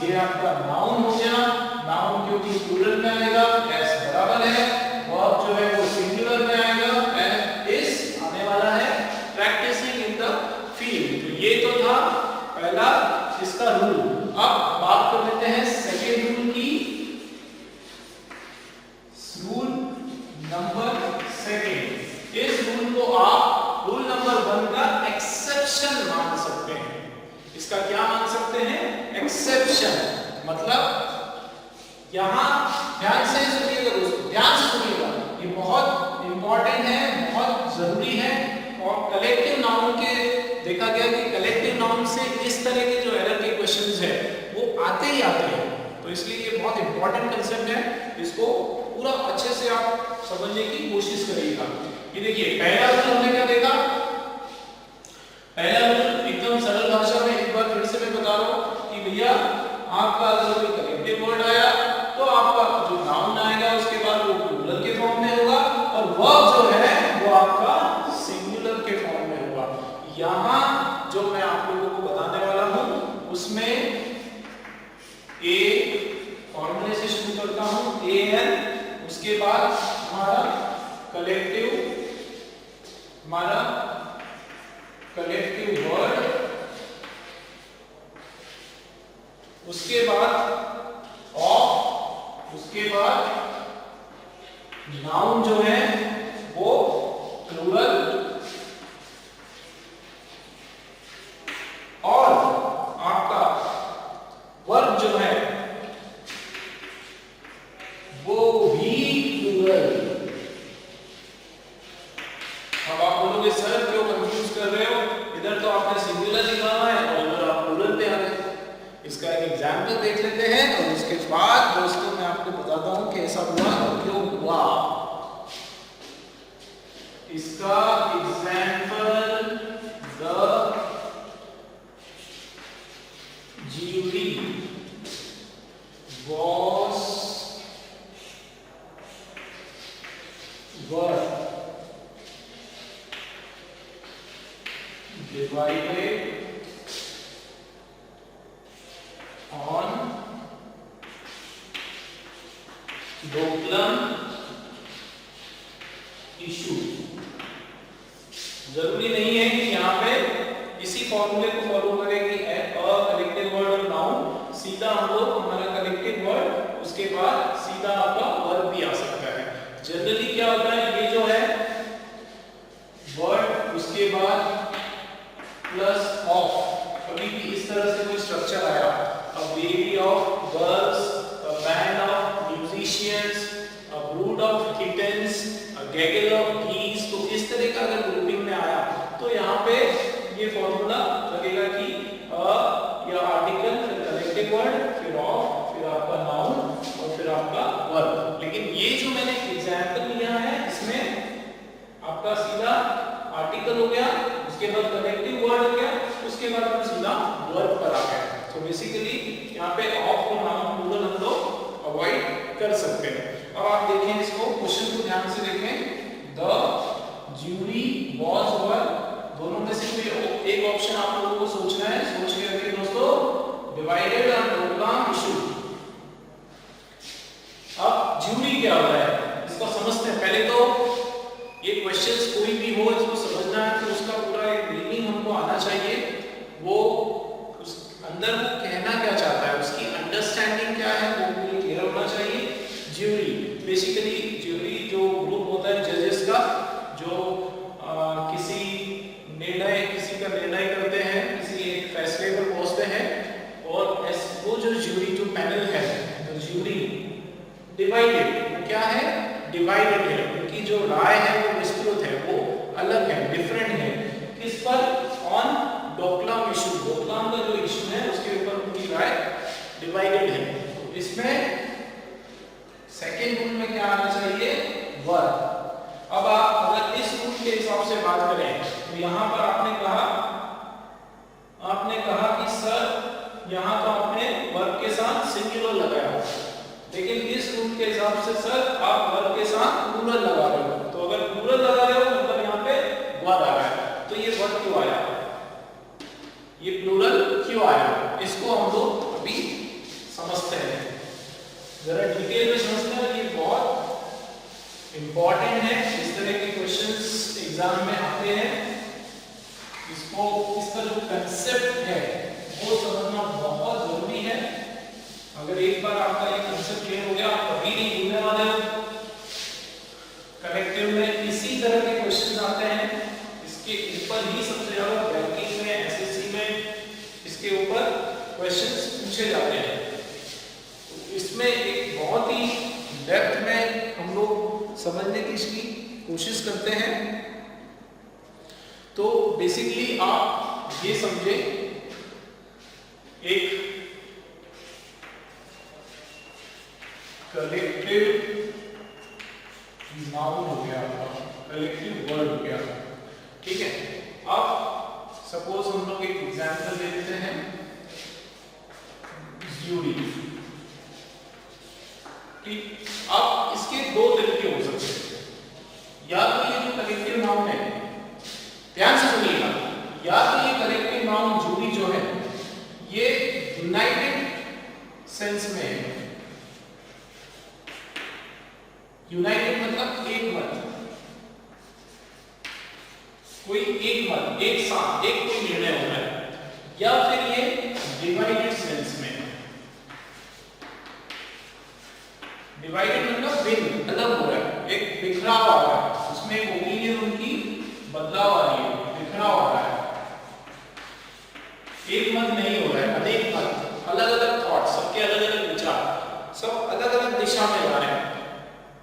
Speaker 1: ये आपका नाउन हो गया, नाउन क्योंकि प्लूरल में आएगा, एस बराबर है, वर्ब जो है वो सिंगुलर में आएगा, एंड इस आने वाला है प्रैक्टिसिंग इन द फील्ड। तो ये तो था पहला इसका रूल। अब बात कर लेते हैं सेकेंड रूल की। एक्सेप्शन मान सकते हैं। इसका क्या मान सकते हैं? एक्सेप्शन। मतलब यहां ध्यान से सुनिएगा दोस्तों, ध्यान से सुनिएगा, ये बहुत इंपॉर्टेंट है, बहुत जरूरी है। और कलेक्टिव नाउन के देखा गया कि कलेक्टिव नाउन से इस तरह के जो एरर के क्वेश्चंस है वो आते ही आते हैं। तो इसलिए ये बहुत इंपॉर्टेंट कंसेप्ट है, इसको पूरा अच्छे से आप समझने की कोशिश करिएगा। ये देखिए पहला रूल हमने क्या देखा? पहला रूल एकदम सरल भाषा में एक बार फिर से मैं बता रहा हूं कि भैया आपका अगर कोई कलेक्टिव वर्ड आया तो आपका जो नाउन आएगा उसके बाद वो प्लूरल के फॉर्म में होगा और वर्ब जो है वो आपका सिंगुलर के फॉर्म में होगा। यहां जो मैं आप लोगों को बताने वाला हूं उसमें ए फॉर्मूले से शुरू करता हूं, ए एन, उसके बाद हमारा कलेक्टिव वर्ड, उसके बाद ऑफ, उसके बाद नाउन जो है वो प्लूरल और आपका वर्ब जो है वो भी प्लूरल। अब आप बोलोगे सर क्यों कंफ्यूज कर रहे हो, इधर तो आपने सिंगुलर लिखा हुआ है और इधर आप प्लूरल पे आ गए। इसका एक एग्जांपल देख लेते हैं और उसके बाद दोस्तों मैं आपको बताता हूं कि ऐसा हुआ और क्यों हुआ। इसका example the jury were divided on Doklam issue। जरूरी नहीं है कि यहाँ पे इसी फॉर्मूले को फॉलो करेंगे, कलेक्टिव वर्ड और नाउन, सीधा हम लोग हमारा कलेक्टिव वर्ड उसके बाद सीधा आपका वर्ब भी आ सकता है। जनरली क्या होता है, ये जो है वर्ड उसके बाद प्लस ऑफ, कभी भी इस तरह से कोई स्ट्रक्चर आया, a bevy of girls, a band of musicians, a brood of kittens, a gaggle of geese, तो इस तरह का अगर ग्रुपिंग में आया तो यहाँ पे ये फॉर्मूला लगेगा कि या आर्टिकल, फिर कलेक्टिव वर्ड, फिर ऑफ, फिर आपका नाउन और फिर आपका वर्ब। लेकिन ये जो मैंने एग्जांपल लिया है इसमें आपका सीधा आर्टिकल हो गया, उसके बाद कलेक्टिव वर्ड हो गया, उसके बाद हम सीधा वर्ब पर आ गए। तो बेसिकली यहाँ पे ऑफ और नाउन प्लूरल हम लोग अवॉइड कर सकते हैं। अब आप देखें इसको, क्वेश्चन को ध्यान से देखें। द ज्यूरी वाज वर, दोनों में से कोई एक ऑप्शन आप लोगों को सोचना है, सोच के रखिए दोस्तों, डिवाइडेड ऑन डोकलाम इशू। अब ज्यूरी क्या होता है इसको समझते हैं। पहले तो ये क्वेश्चंस कोई भी हो इसको समझना है तो उसका पूरा एक मीनिंग हमको आना चाहिए, वो उस अंदर वो कहना क्या चाहता है, उसकी अंडरस्टैंडिंग क्या है वो पूरी क्लियर होना चाहिए। ज्यूरी बेसिकली, ज्यूरी जो ग्रुप होता है जजेस का, जो किसी का निर्णय करते हैं, किसी एक फैसले पर पहुंचते हैं, और वो जो ज्यूरी जो पैनल है, जो ज्यूरी डिवाइडेड, वो क्या है, डिवाइडेड है, उनकी जो राय है वो विस्तृत है, वो अलग है, डिफरेंट है। किस पर? ऑन डोकलाम इशू, डोकलाम का जो इशू है उसके ऊपर उनकी राय डिवाइडेड है। तो इसमें सेकेंड रूल में क्या आना चाहिए, वर्ब। अब आप अगर इस रूल के हिसाब से बात करें तो यहाँ पर आपने कहा कि सर यहाँ तो आपने वर्ब के साथ सिंगुलर लगाया, लेकिन इस रूल के हिसाब से सर आप वर्ब के साथ प्लूरल लगा रहे हो। तो अगर प्लूरल लगा रहे हो मतलब यहाँ पे वर्ब आ रहा है, तो ये वर्ब क्यों आया, ये प्लूरल क्यों आया, इसको हम लोग अभी समझते हैं, जरा डिटेल में समझते हैं। ये बहुत इंपॉर्टेंट है, इस तरह के क्वेश्चंस एग्जाम में आते हैं, इसको इसका जो कंसेप्ट है वो समझना बहुत जरूरी है। अगर एक बार आपका ये कंसेप्ट क्लियर हो गया, आप कभी नहीं भूलने वाले हो। कलेक्टिव में इसी तरह के क्वेश्चन आते हैं, इसके ऊपर ही सबसे ज्यादा बैंकिंग में क्वेश्चंस पूछे जाते हैं। तो इसमें एक बहुत ही डेप्थ में हम लोग समझने की इसकी कोशिश करते हैं। तो बेसिकली आप ये समझे, एक कलेक्टिव नाउन हो गया, कलेक्टिव वर्ड हो गया, ठीक है। अब सपोज हम लोग एक एग्जांपल ले लेते हैं, यूरी, ठीक। अब इसके दो तरीके हो सकते हैं, या तो ये जो कलेक्टिव नाउन है, ध्यान से सुनिएगा, या तो ये कलेक्टिव नाउन जूरी जो है ये यूनाइटेड सेंस में है। यूनाइटेड मतलब एक मत, कोई एक मत, एक साथ, एक कोई निर्णय हो रहा है, या फिर ये डिवाइडेड सेंस में। डिवाइडेड मतलब भिन्न, अलग हो रहा है, एक बिखराव आ रहा है, उसमें एक ओपिनियन उनकी बदलाव आ रही है, बिखराव आ रहा है, एक मत नहीं हो रहा है, अनेक मत, अलग अलग थॉट, सबके अलग अलग विचार, सब अलग अलग दिशा में जा रहे हैं।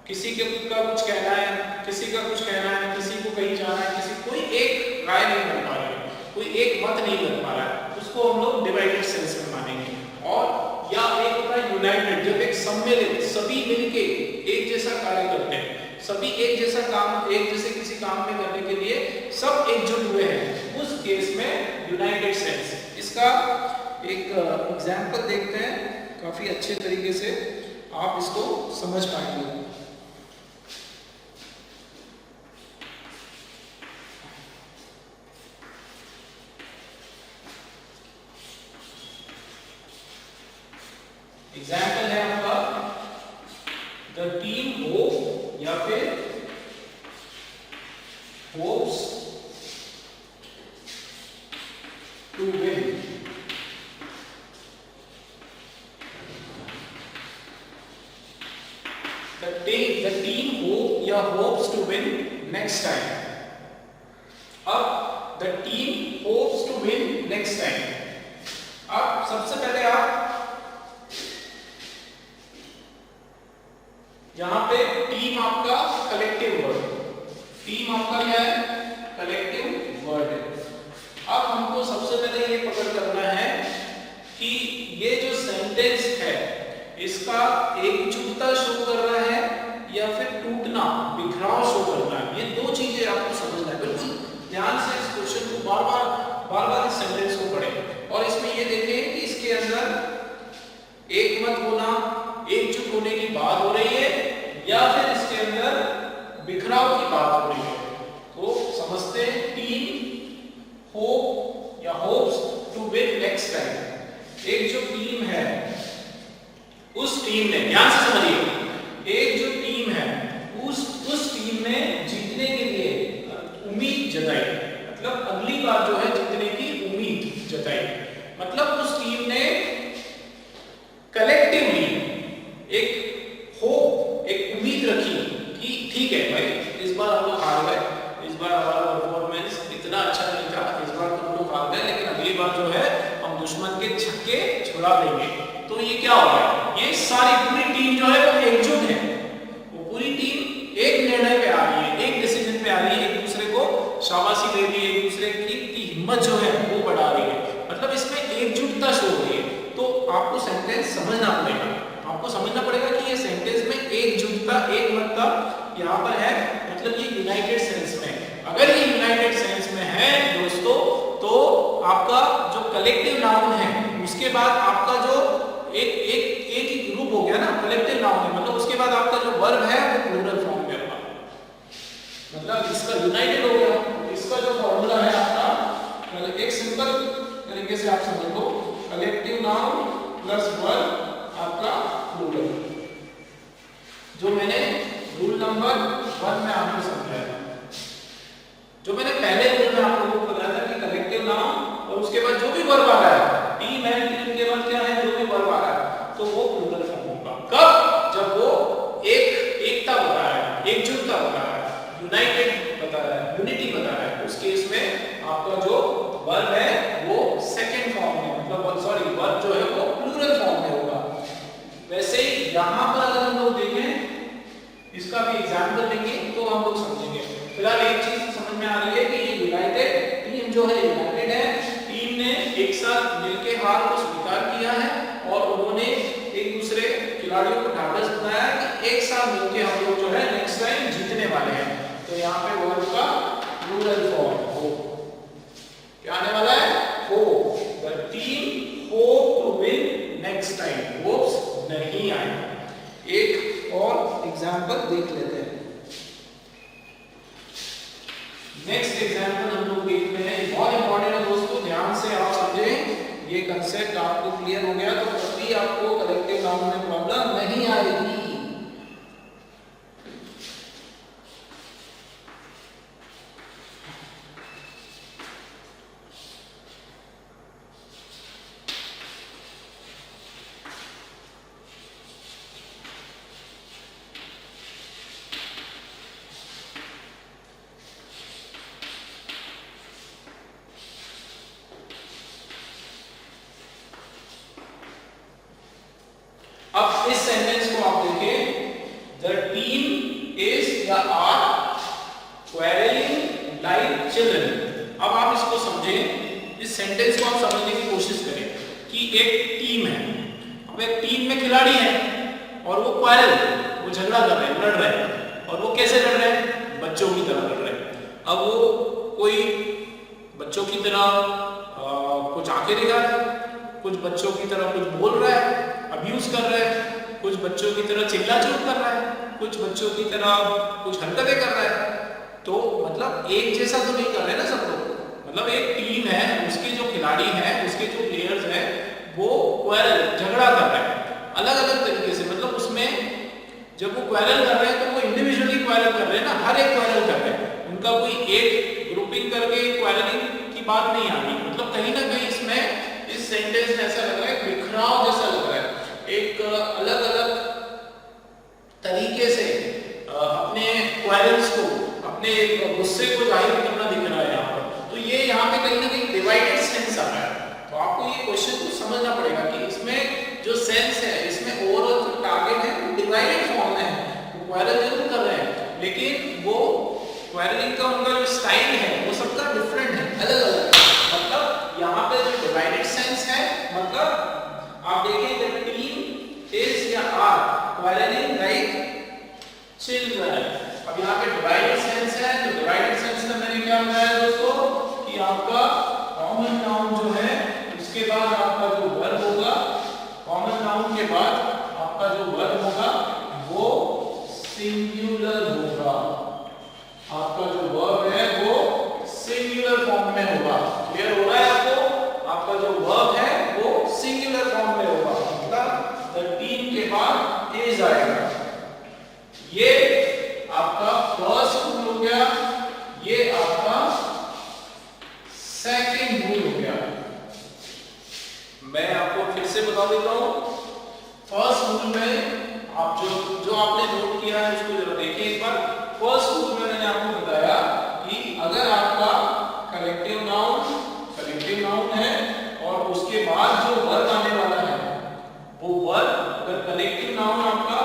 Speaker 1: किसी के का कुछ कहना है, किसी का कुछ कहना है, किसी को कहीं जाना है, किसी कोई एक राय नहीं बन पा रही है, कोई एक मत नहीं बन पा रहा है, उसको हम लोग डिवाइडेड सेंस में मानेंगे। और या एक होता है यूनाइटेड, जब एक सम्मिलित, सभी मिलके एक जैसा कार्य करते हैं, सभी एक जैसा काम, एक जैसे किसी काम में करने के लिए सब एकजुट हुए हैं, उस केस में यूनाइटेड सेंस। इसका एक एग्जांपल देखते हैं, काफी अच्छे तरीके से आप इसको समझ पाएंगे। एग्जाम्पल है आपका द टीम होप, या फिर hopes to win. The team hope या hopes to win next time. अब the team hopes to win next time. अब सबसे पहले आप यहां पे टीम आपका कलेक्टिव वर्ड, टीम आपका क्या है, कलेक्टिव वर्ड है। अब हमको सबसे पहले ये पकड़ करना है कि ये जो सेंटेंस है इसका एकजुटता शो कर रहा है या फिर टूटना, बिखराव शो कर रहा है। ये दो चीजें आपको समझना है। बिल्कुल ध्यान से इस क्वेश्चन को बार बार इस सेंटेंस को पढ़ें और इसमें ये देखें कि इसके अंदर एक मत होना, एकजुट होने की बात हो रही है या फिर इसके अंदर बिखराव की बात हो रही है। तो समझते हैं, टीम होप या hopes to win next time. एक जो टीम है उस टीम ने, ध्यान से समझिए, एक जो टीम है उस टीम ने जीतने के लिए उम्मीद जताई, मतलब अगली बार जो है जीतने की उम्मीद जताई। मतलब उस टीम ने कलेक्टिवली एक होप, एक उम्मीद रखी कि ठीक है भाई, इस बार हम लोग हार गए, इस बार हमारा परफॉर्मेंस इतना अच्छा नहीं था, इस बार तो हम लोग हार गए, लेकिन अगली बार जो है हम दुश्मन के छक्के छुड़ा देंगे। तो ये क्या हो रहा है, ये सारी पूरी टीम जो है वो एकजुट है, वो पूरी टीम एक निर्णय पे आ रही है, एक डिसीजन पे आ रही है, एक दूसरे को शाबाशी दे रही है, एक दूसरे की हिम्मत जो है वो बढ़ा रही है। मतलब इसमें एकजुटता शो हो रही है। तो आपको सेंटेंस समझना पड़ेगा, आपको समझना पड़ेगा कि ये सेंटेंस में एकजुटता, एकमतता यहाँ पर है, मतलब ये यूनाइटेड सेंस में है। अगर ये यूनाइटेड सेंस में है दोस्तों, तो आपका जो कलेक्टिव नाउन है उसके बाद आपका जो एक ही ग्रुप हो गया ना, कलेक्टिव नाउन है, मतलब उसके बाद आपका जो वर्ब है वो प्लूरल फॉर्म में होगा, मतलब इसका यूनाइटेड हो गया। इसका जो फॉर्मूला है आपका, मतलब एक सिंपल तरीके से आप समझ लो, कलेक्टिव नाउन प्लस वर्ब आपका प्लूरल, जो मैंने रूल नंबर 1 में आपको समझाया, जो मैंने पहले रूल में आप लोगों को बताया था कि कलेक्टिव नाउन और उसके बाद जो भी वर्ब आ रहा है, टीम है, टीम के बाद क्या है, जो भी वर्ब आ रहा है, तो वो प्लूरल फॉर्म होगा। कब, जब वो एकता बता रहा है, एकजुटता बता रहा है, यूनाइटेड बता रहा है, यूनिटी बता रहा है, उस केस में आपका जो वर्ब है वो सेकंड फॉर्म में, मतलब सॉरी वर्ब जो खिलाड़ियों को ढांढस बनाया कि एक साथ मिलके हम लोग जो है नेक्स्ट टाइम जीतने वाले हैं। तो यहाँ पे वर्ब का प्लूरल फॉर्म हो, क्या आने वाला है? Hope. The team hope to win next time, hopes नहीं आएगा। एक और एग्जांपल देख लेते हैं। नेक्स्ट एग्जांपल हम लोग देख रहे हैं, बहुत इंपॉर्टेंट है दोस्तों, ध्यान से आप समझें। ये कंसेप्ट आपको क्लियर हो गया तो कभी आपको कलेक्टिव नाउन में प्रॉब्लम नहीं आएगी। अब इस सेंटेंस को आप देखें, द टीम इज या आर क्वेरलिंग लाइक चिल्ड्रन। अब आप इसको समझें, इस सेंटेंस को आप समझने की कोशिश करें कि एक टीम है। अब एक टीम में खिलाड़ी हैं और वो क्वेरल, वो झगड़ा कर रहे हैं, लड़ रहे हैं। और वो कैसे लड़ रहे हैं? बच्चों की तरह लड़ रहे हैं। अब वो कोई बच्चों की तरह कुछ आंखें दिखा रहा है, कुछ बच्चों की तरह कुछ बोल रहा है, अब्यूज कर रहा है, कुछ बच्चों की तरह चिल्ला-चूट कर रहा है, कुछ बच्चों की तरह कुछ हरकतें कर रहा है। तो मतलब एक जैसा तो नहीं कर रहे ना सब लोग। मतलब एक टीम है, उसके जो खिलाड़ी हैं, उसके जो प्लेयर्स हैं, वो क्वेरल, झगड़ा कर रहे हैं अलग-अलग तरीके से। मतलब उसमें जब वो क्वेरल कर रहे हैं तो वो इंडिविजुअली क्वेरल कर रहे हैं ना, हर एक क्वेरल कर रहे हैं। उनका कोई एक ग्रुपिंग करके क्वेरलिंग की बात नहीं आ रही। मतलब कहीं ना कहीं इसमें इस सेंटेंस में ऐसा लग रहा है, बिखराव जैसा लग रहा है। एक अलग-अलग तरीके से अपने क्वेरल्स को, अपने गुस्से को जाहिर करना दिख रहा है यहाँ पर। तो ये यहाँ पे कहीं ना कहीं डिवाइडेड सेंस आ रहा है। तो आपको ये क्वेश्चन को समझना पड़ेगा कि इसमें जो सेंस है, इसमें ओवरऑल जो टारगेट है वो डिवाइडेड फॉर्म में है। वो क्वेरल जरूर कर रहे हैं, लेकिन वो क्वेरलिंग का उनका जो स्टाइल है वो सबका डिफरेंट है, अलग-अलग। मतलब यहाँ पे जो डिवाइडेड सेंस है, मतलब आप देखें द टीम इज या आर क्वेरलिंग लाइक चिल्ड्रन। अब यहाँ पे डिवाइडेड सेंस है, तो डिवाइडेड सेंस में मैंने क्या बताया दोस्तों कि आपका कॉमन नाउन जो है उसके बाद आपका जो वर्ब होगा, कॉमन नाउन के बाद आपका जो वर्ब होगा वो सिंगुलर होगा। आपका जो वर्ब है वो सिंगुलर फॉर्म में होगा। क्लियर हो रहा है आपको? आपका जो वर्ब है वो सिंगुलर फॉर्म में होगा। मतलब द टीम के बाद इज आएगा। ये आपका फर्स्ट रूल हो गया, ये आपका सेकंड रूल हो गया। मैं आपको फिर से बता देता हूं। फर्स्ट रूल में आप जो आपने नोट किया है उसको जरा देखिए एक बार। फर्स्ट रूल में मैंने आपको बताया कि अगर आपका कलेक्टिव नाउन है और उसके बाद जो वर्ब आने वाला है वो वर्ब, अगर कलेक्टिव नाउन आपका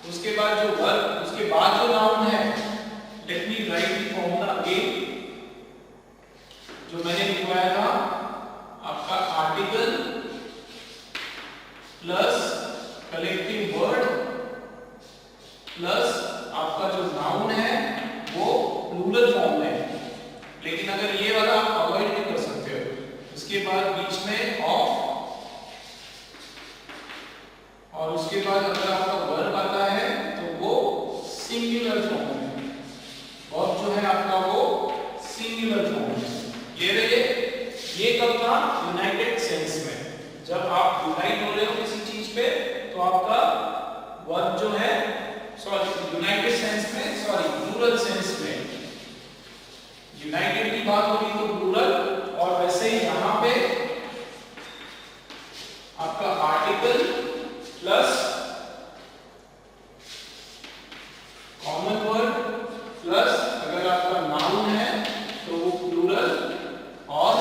Speaker 1: उसके बाद जो वर्ब, उसके बाद जो नाउन है, let me right the formula again जो मैंने लिखवाया था। आपका article plus collective word plus आपका जो नाउन है वो प्लूरल फॉर्म में है। लेकिन अगर ये वाला आप अवॉइड नहीं कर सकते हो, उसके बाद बीच में ऑफ और उसके बाद अगर आपका वर्ब आता है तो वो सिंगुलर फॉर्म में, वर्ब जो है आपका वो सिंगुलर फॉर्म में। ये कब था? यूनाइटेड सेंस में। जब आप यूनाइट हो रहे हो किसी चीज पे तो आपका वर्ब जो है, सॉरी यूनाइटेड सेंस में, सॉरी प्लूरल सेंस में, यूनाइटेड की बात हो रही तो प्लूरल। और वैसे ही यहाँ पे आपका article plus common word plus अगर आपका नाउन है तो वो प्लूरल, और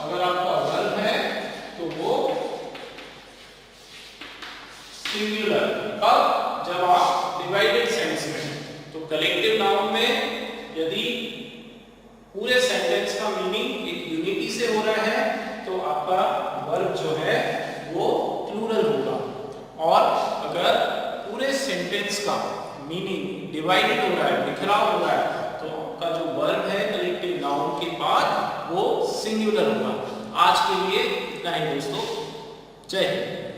Speaker 1: अगर आपका वर्ब है तो वो सिंगुलर। कब? जब आप डिवाइडेड सेंस में। तो कलेक्टिव नाउन में यदि पूरे सेंटेंस का मीनिंग एक यूनिटी से हो रहा है तो आपका वर्ब जो है वो प्लूरल होगा। और अगर सेंटेंस का मीनिंग डिवाइडेड हो रहा है, बिखराव हो रहा है, तो आपका जो वर्ब है कलेक्टिव नाउन के बाद वो सिंगुलर होगा। आज के लिए इतना ही दोस्तों, जय हिंद।